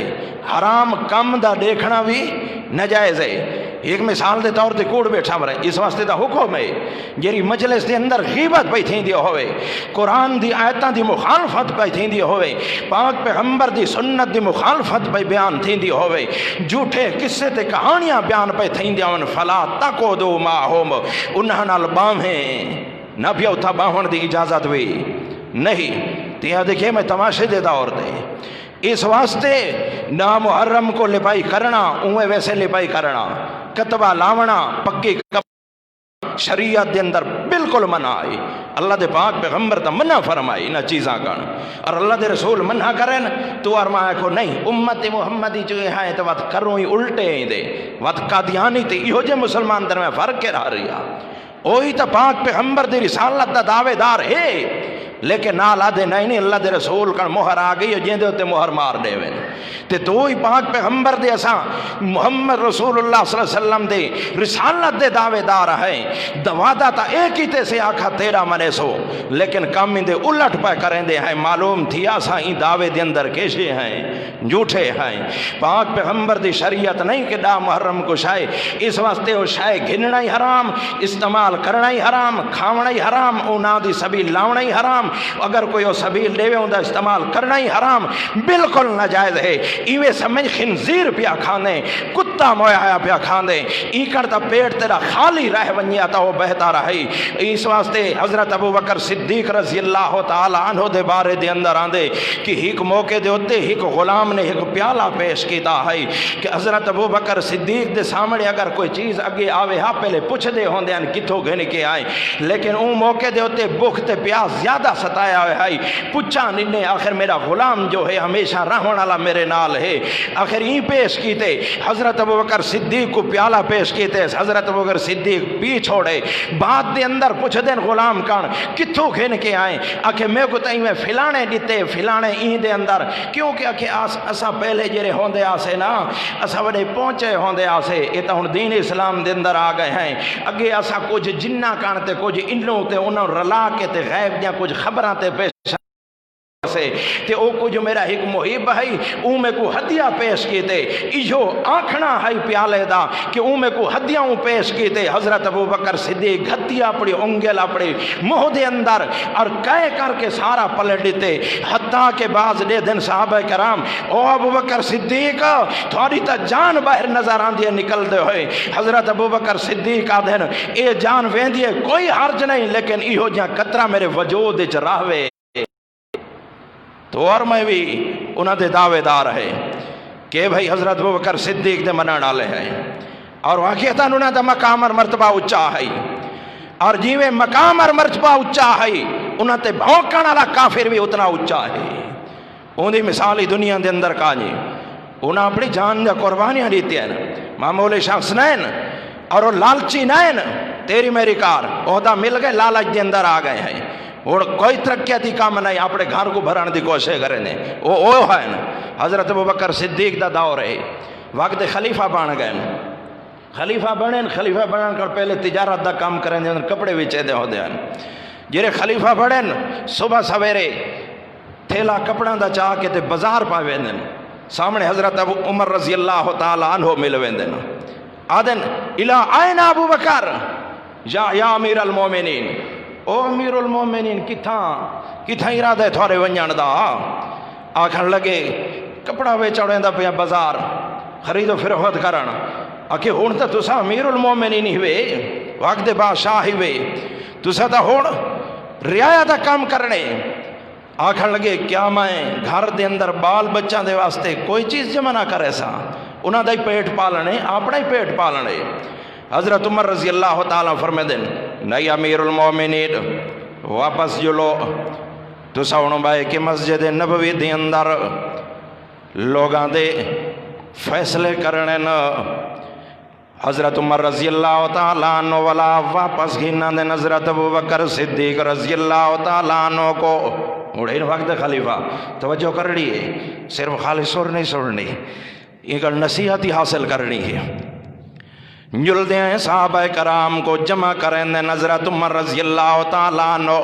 حرام کم دا دیکھنا بھی ناجائز ہے۔ ایک مثال دے طور تے کوڑ بیٹھا مرے اس واسطے دا حکم ہے جیری مجلس دے اندر غیبت پہ تھیندی ہوئے، قرآن دی آیتاں دی مخالفت پہ تھیندی ہوئے، پاک پیغمبر دی سنت دی مخالفت پہ بیان تھیندی ہوئے، جھوٹے قصے تے کہانیاں بیان پہ تھیندی ہوئے، فلا تقعدوا معہم، انہاں نال باہیں نہ بھی اتھا باہن دی اجازت بھی نہیں، تیہاں دیکھے میں تماشے دے دور دے اس واسطے نہ محرم کو لپائی کرنا اوے ویسے لپائی کرنا، کتبہ لاونا پکی شریعت دے اندر بالکل منع ہے، اللہ دے پاک پیغمبر تا منع فرمائی نہ چیزاں کرن، اور اللہ دے رسول منع کرن تو ارمائے کو نہیں امت محمدی جو ہے تو وقت کروں ہی الٹے ہی دے وقت قادیانی تے یہ جو مسلمان در میں فرق کے رہا رہا وہی تو پاک پیغمبر دی رسالت دا دعوے دار ہے، لیکن نال آدھے نہیں اللہ دے رسول کا مہر آ گئی جن دے ہوتے مہر مار دے وین تے تو ہی پاک پیغمبر دے اساں محمد رسول اللہ صلی اللہ علیہ وسلم دے رسالت دے دعوے دار ہیں، وعدہ تا ایک ہی تے سے آکھا تیرا منے سو، لیکن کام دے الٹ پہ کریں دے ہیں، معلوم تھی آسا ہی دعوے دے اندر کیسے ہیں، جھوٹے ہیں، پاک پیغمبر دی شریعت نہیں کہ دا محرم کو شائے اس واسطے وہ شائے گھننا ہی حرام، استعمال کرنا ہی حرام، کھاونا ہی حرام، اونا دی سبیل لاونا ہی حرام، اگر کوئی وہ سبیل دے ہوں دا استعمال کرنا ہی حرام، بالکل ناجائز ہے، ایوے سمجھ خنزیر پیا کھانے، کتا مویا پیا کھانے، ای کرتا پیٹ تیرا خالی رہ ونیا تا وہ بہتا رہی، اس واسطے حضرت ابو بکر صدیق رضی اللہ تعالی عنہ دے بارے دے اندر آندے کہ ایک موقع دے ہوتے ایک غلام نے ایک پیالہ پیش کیتا ہے کہ حضرت ابو بکر صدیق دے سامنے اگر کوئی چیز اگے آوے ہاں پہلے پوچھ دے ہوں دے کتھوں گھن کے آئے، لیکن اون موقع دے ہوتے بھوک تے پیاس زیادہ ستایا ہوئے ہے، پوچھا ننے آخر میرا غلام جو ہے ہمیشہ رہن والا میرے نال ہے، آخر ہی پیش کیتے حضرت ابوبکر صدیق کو پیالہ پیش کیتے، حضرت ابوبکر صدیق پی چھوڑے، بعد دے اندر پوچھ دین غلام کان کتھوں کھین کے آئیں، آکھے میں کو تائیں میں فلانے دیتے فلانے ہی دے اندر، کیونکہ آکھے اسا پہلے جرے ہوندے آسے نا اسا وڈے پہنچے ہوندے آسے، یہ تو ہن دین اسلام دے اندر آ گئے ہیں، اگے اسا کچھ جنہ کان تے کچھ انہوں تے انہوں رلا کے تے غیب یا کچھ خبراں تے پیش سے تے او کو جو میرا ایک محب ہے او میں کو ہدیہ پیش کیتے، ایجو آنکھنا ہے پیالے دا کہ او میں کو ہدیہ پیش کیتے، حضرت ابو بکر صدیق ہدیہ اپنی انگل اپنی منہ دے اندر اور کہہ کر کے سارا پلٹ دیتے، حتیٰ کہ بعض دے دن صحابہ کرام او ابو بکر صدیق تھوڑی تا جان باہر نظر آن دیے نکل دے ہوئے، حضرت ابو بکر صدیق آدھن اے جان وین دیے کوئی حرج نہیں، لیکن ایہو جہاں قطرہ میرے وجود اچ راہوے، تو اور میں بھی انہاں دے دعوے دار ہے کہ بھئی حضرت ابوبکر صدیق دے منع ڈالے ہیں، اور واقعتاً انہاں دا مقام اور مرتبہ اچا ہے، اور جیویں مقام اور مرتبہ اچا ہے انہاں تے بھونکن والا کافر بھی اتنا اچا ہے، ان دی مثالی دنیا دے اندر کاجی انہاں اپنی جان دے قربانیاں دیتی ہیں، معمولی شخص نہیں اور وہ لالچی نہیں، تیری میری کار عہدہ مل گئے لالچ دے اندر آ گئے ہیں، اور کوئی ترقیاتی کام نہیں اپنے گھر کو بھران دی کوشش کریں وہ ہے نا، حضرت ابوبکر صدیق دا دور ہے، وقت خلیفہ بن گئے، خلیفہ بنن کر پہلے تجارت دا کام کریں دے کپڑے بھی چاہتے ہو دے جڑے خلیفہ بڑھن صبح سویرے تھیلا کپڑا دا چاہ کے تے بازار پا ویندن سامنے حضرت ابو عمر رضی اللہ تعالی عنہ مل ویندن آدن الا آئین ابو بکر یا امیر المومنین او امیر المومنین کتھاں ارادہ ہے تھوڑے ونجان دا آکھن لگے کپڑا ویچڑیں دا پیا بازار خرید و فروخت کرن آکھے ہون تا تسا امیر المومنین ہی وے وقت بادشاہ ہی وے تسا تا ہون رعایا دا کام کرنے آکھن لگے کیا میں گھر دے اندر بال بچہ دے واسطے کوئی چیز جمع نہ کرے سا انہاں دا ہی پیٹ پالنے اپنا ہی پیٹ پالنے حضرت عمر رضی اللہ تعالیٰ فرمے دن نہیں امیر المومنین واپس جلو تو ساؤنو بھائی کہ مسجد نبوی دے اندر لوگاں دے فیصلے کرنے نا حضرت عمر رضی اللہ تعالیٰ عنہ والا واپس گھینا دے حضرت ابو بکر صدیق رضی اللہ تعالیٰ عنہ کو اڑین وقت خلیفہ توجہ کرنی ہے صرف خالی سر نہیں سننی ایک نصیحت ہی حاصل کرنی ہے جلدے ہیں صحابہ کرام کو جمع کریں دے حضرت عمر رضی اللہ تعالیٰ عنہ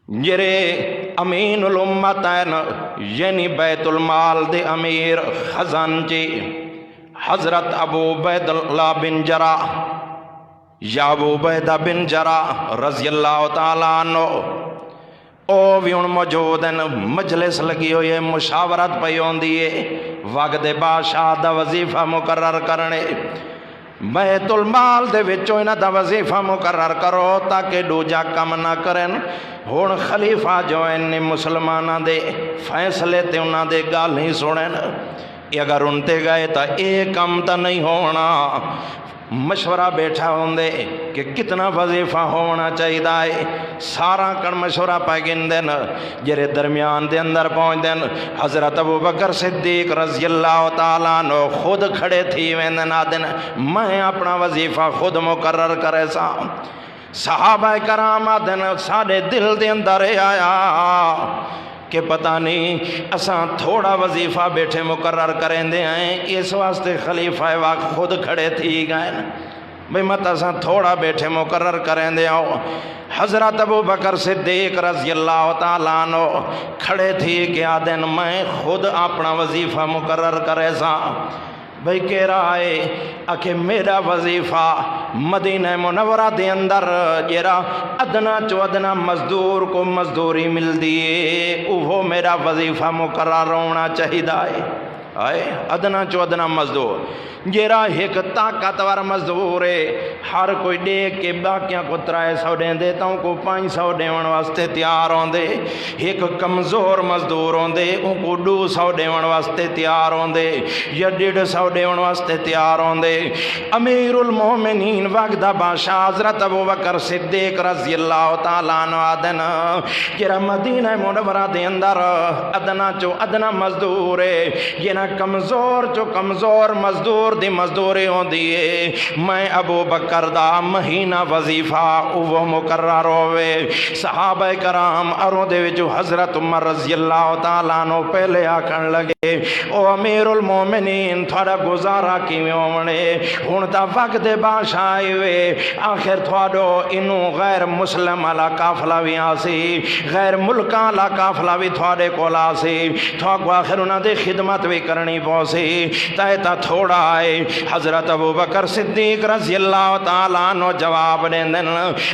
جرے امین الامت ہیں یعنی بیت المال دے امیر خزانچی حضرت ابو عبید اللہ بن جراح یا ابو عبیدہ بن جراح رضی اللہ تعالیٰ عنہ او بھی ان موجود ہیں مجلس لگی ہوئی ہے مشاورت پہ ہوندی ہے وقت بادشاہ دا وظیفہ مقرر کرنے بیت المال دے وچوں انہاں دا وظیفہ مقرر کرو تاکہ دوجا کم نہ کریں ہون خلیفہ جو ہیں مسلمانہ دے فیصلے تے انہاں دے گال نہیں سنیں اگر ان تے گئے تا ایک کم تا نہیں ہونا مشورہ بیٹھا ہوندے کہ کتنا وظیفہ ہونا چاہیے دائے سارا کن مشورہ پہ گن دین جرے درمیان دے اندر پہنچ دین حضرت ابو بکر صدیق رضی اللہ تعالیٰ عنہ خود کھڑے تھی ویندن آدن میں اپنا وظیفہ خود مقرر کرے سا صحابہ کرام آدن ساڑے دل دے اندر آیا کہ پتہ نہیں اساں تھوڑا وظیفہ بیٹھے مقرر کریں دے ہیں اس واسطے خلیفہ وقت خود کھڑے تھی گئے بھئی مت اساں تھوڑا بیٹھے مقرر کریں دے آؤ حضرت ابو بکر صدیق رضی اللہ تعالیٰ عنہ کھڑے تھی کہ آدن میں خود اپنا وظیفہ مقرر کرے سا بھئی کہہ رہا ہے کہ میرا وظیفہ مدینہ منورہ دے اندر جیرا ادنا چو ادنا مزدور کو مزدوری مل دیئے وہ میرا وظیفہ مقرر ہونا چاہیے ادنا چو ادنا مزدور جیرا ایک طاقتور مزدور ہے ہر کوئی دیکھ کے باقیاں کو 300 دیں دیتا ہوں کو 500 دیون واسطے تیار ہوں دے ایک کمزور مزدور ہوں دے ان کو 200 دیون واسطے تیار ہوں دے یا 150 دیون واسطے تیار ہوں دے امیر المومنین وقت بادشاہ حضرت ابو بکر صدیق رضی اللہ تعالیٰ عنہ آدن جیرا مدینہ منورہ دے اندر ادنا چو ادنا مزدور ہے یہ نہ کمزور چو کمزور مزدور دی مزدوری ہوں دیئے میں ابو بکر دا مہینہ وظیفہ وہ مقرر ہوئے صحابہ کرام اروں دے وچو حضرت عمر رضی اللہ تعالیٰ عنہ پہلے آکھن لگے او امیر المومنین تھوڑا گزارا کیویں ہونے ہن تا وقت بادشاہ ہوئے آخر تھوڑو انو غیر مسلم والا قافلہ بھی آسی غیر ملکاں والا قافلہ بھی تھوڑے کولا سی تھوڑو آخر انہاں دے خدمت بھی کرنی پوسی تا تھوڑا حضرت ابو بکر صدیق رضی اللہ تعالیٰ عنہ جواب دیں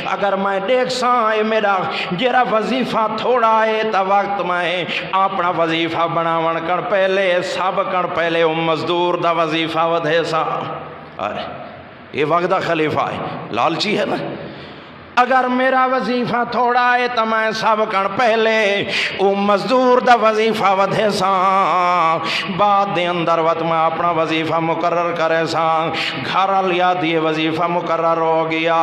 اگر میں دیکھ سائے میرا جیرا وظیفہ تھوڑا ہے تا وقت میں اپنا وظیفہ بناون کر پہلے سب کر پہلے مزدور دا وظیفہ ودھے سا یہ وقت دا خلیفہ ہے لالچی ہے نا اگر میرا وظیفہ تھوڑا ہے تو میں سب کر پہلے او مزدور دا وظیفہ ودھے سا بعد دے اندر وقت میں اپنا وظیفہ مقرر کرے سا گھر لیا دیے وظیفہ مقرر ہو گیا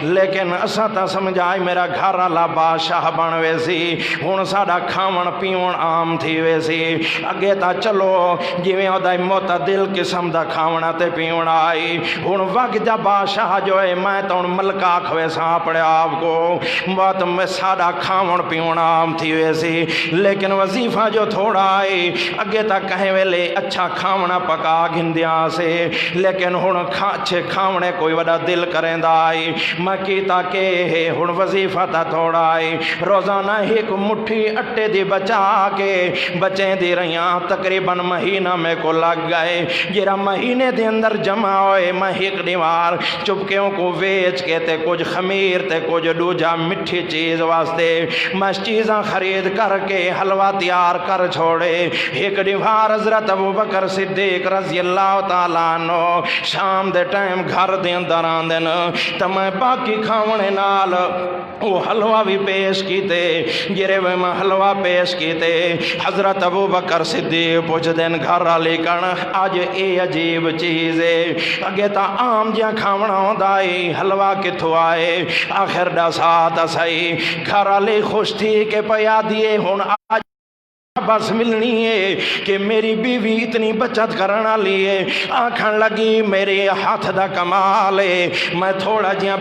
لیکن اسا تا سمجھائی میرا گھر لا بادشاہ بن ویسی ہن ساڈا کھاون پیون عام تھی ویسی اگے تا چلو جویں اودائی معتدل قسم دا کھاونا تے پیون آئی ہن وقت جا بادشاہ جو ہے میں تو ملک آکھوے سا اپنے پڑیا آپ کو بات میں سادہ کھاون پیون عام تھی ویسی لیکن وظیفہ جو تھوڑا ہے اگے تک کہیں ویلے اچھا کھاونا پکا گھندیاں سے لیکن ہن اچھے کھاونے کوئی وڈا دل کریں دائی میں کیتا کہ ہن وظیفہ تا تھوڑا ہے روزانہ ایک مٹھی اٹے دی بچا کے بچیں دی رہیاں تقریباً مہینہ میں کو لگ گئے جیرا مہینے دے اندر جمع ہوئے میں ایک دیوار چپکیوں کو ویچ کے تے کچھ خمیر تے کچھ دوجا مٹھی چیز واسطے میں چیزاں خرید کر کے حلوہ تیار کر چھوڑے ایک دیوار حضرت ابوبکر صدیق رضی اللہ تعالیٰ عنہ شام دے ٹائم گھر دے اندر آندن تو میں باقی کھاونے نال وہ حلوہ بھی پیش کیتے جرے میں حلوہ پیش کیتے حضرت ابوبکر صدیق پوچھ دین گھر علی کن آج اے عجیب چیز ہے اگے تا عام جہاں کھاونا ہوندا ہے حلوہ کتھوں آئے آخر دا ساتھ اسائی گھر علی خوش تھی کہ پیا دیے ہن آج بس ملنی ہے کہ میری بیوی اتنی بچت کرنا لیے آنکھن لگی میرے ہاتھ دا کمال ہے میں تھوڑا جہاں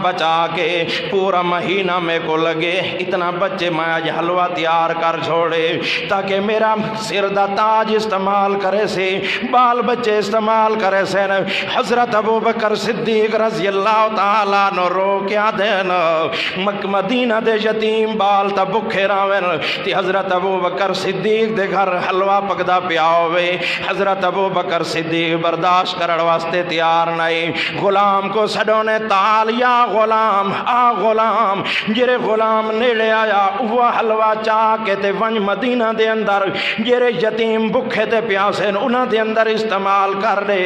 بچا کے پورا مہینہ میں کو لگے اتنا بچے میں آج حلوہ تیار کر چھوڑے تاکہ میرا سر دا تاج استعمال کرے سے بال بچے استعمال کرے سے حضرت ابوبکر صدیق رضی اللہ تعالیٰ نو رو کیا دینا مدینہ دے یتیم بال تا بکھے راوین تی حضرت ابوبکر صدیق دے گھر حلوہ پکدا پیا ہوئے حضرت ابوبکر صدیق برداشت کرڑ واسطے تیار نہیں غلام کو سڈوں نے تال یا غلام آ غلام جرے غلام نیڑے آیا وہ حلوہ چاہ کے تے ونج مدینہ دے اندر جرے یتیم بکھے تے پیاسے انہاں دے اندر استعمال کر دے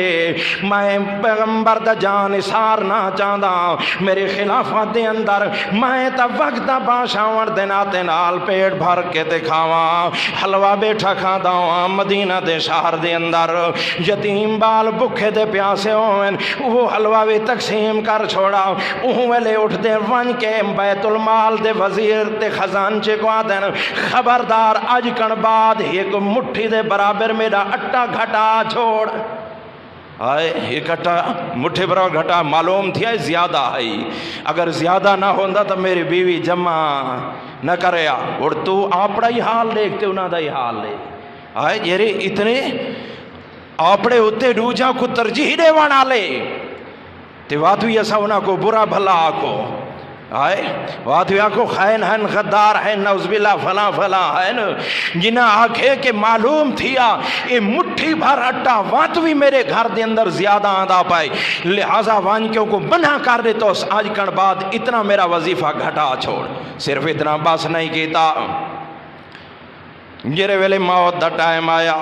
میں پیغمبر دا جان اثار نہ چاہدا میرے خلافت دے اندر میں تا وقت دا باشاون دے ناتے نال پیٹ بھر کے تے کھاواں حلوہ بیٹھا کھادا ہوں مدینہ دے شہر دے اندر یتیم بال بکھے دے پیاسے ہوئن وہ حلوہ بھی تقسیم کر چھوڑا وہ ویلے اٹھ دے ون کے بیت المال دے وزیر دے خزانچے کو آدن خبردار اج کن بعد ایک مٹھی دے برابر میرا اٹا گھٹا چھوڑ آئے ایک اٹا مٹھے برابر گھٹا معلوم تھی زیادہ ہے اگر زیادہ نہ ہوندا تو میری بیوی جمع نہ کرے اور تو آپڑا ہی حال دیکھتے انہاں دا ہی حال لے آئے جیرے اتنے آپڑے ہوتے روجہ کو ترجیح دے وانا لے تے واتوی ایسا انہاں کو برا بھلا آکو آئے واتوی آکو خائن ہیں غدار ہیں نعوذ باللہ فلاں فلاں ہیں جنہاں آکھے کہ معلوم تھیا اے مٹھی بھر اٹا واتوی میرے گھر دے اندر زیادہ آندہ پائے لہٰذا وانکیوں کو بنا کر دے تو آج کن بعد اتنا میرا وظیفہ گھٹا چھوڑ صرف اتنا بس نہیں کیتا جرے ویلے موت دا ٹائم آیا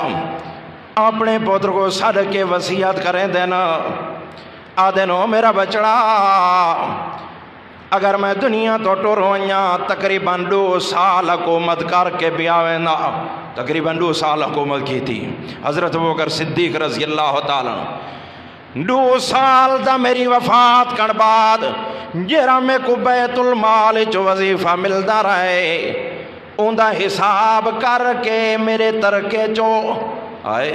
اپنے پوتر کو صدقے کے وصیت کریں دینا آدھنو میرا بچڑا اگر میں دنیا تو ٹورویاں تقریباً 2 سال حکومت کر کے بیاوینا تقریباً 2 سال حکومت کی تھی حضرت ابوبکر صدیق رضی اللہ تعالیٰ 2 سال دا میری وفات کر بعد جیرا میں کو بیت المال جو وظیفہ ملدا رہے اون دا حساب کر کے میرے ترکے چو آئے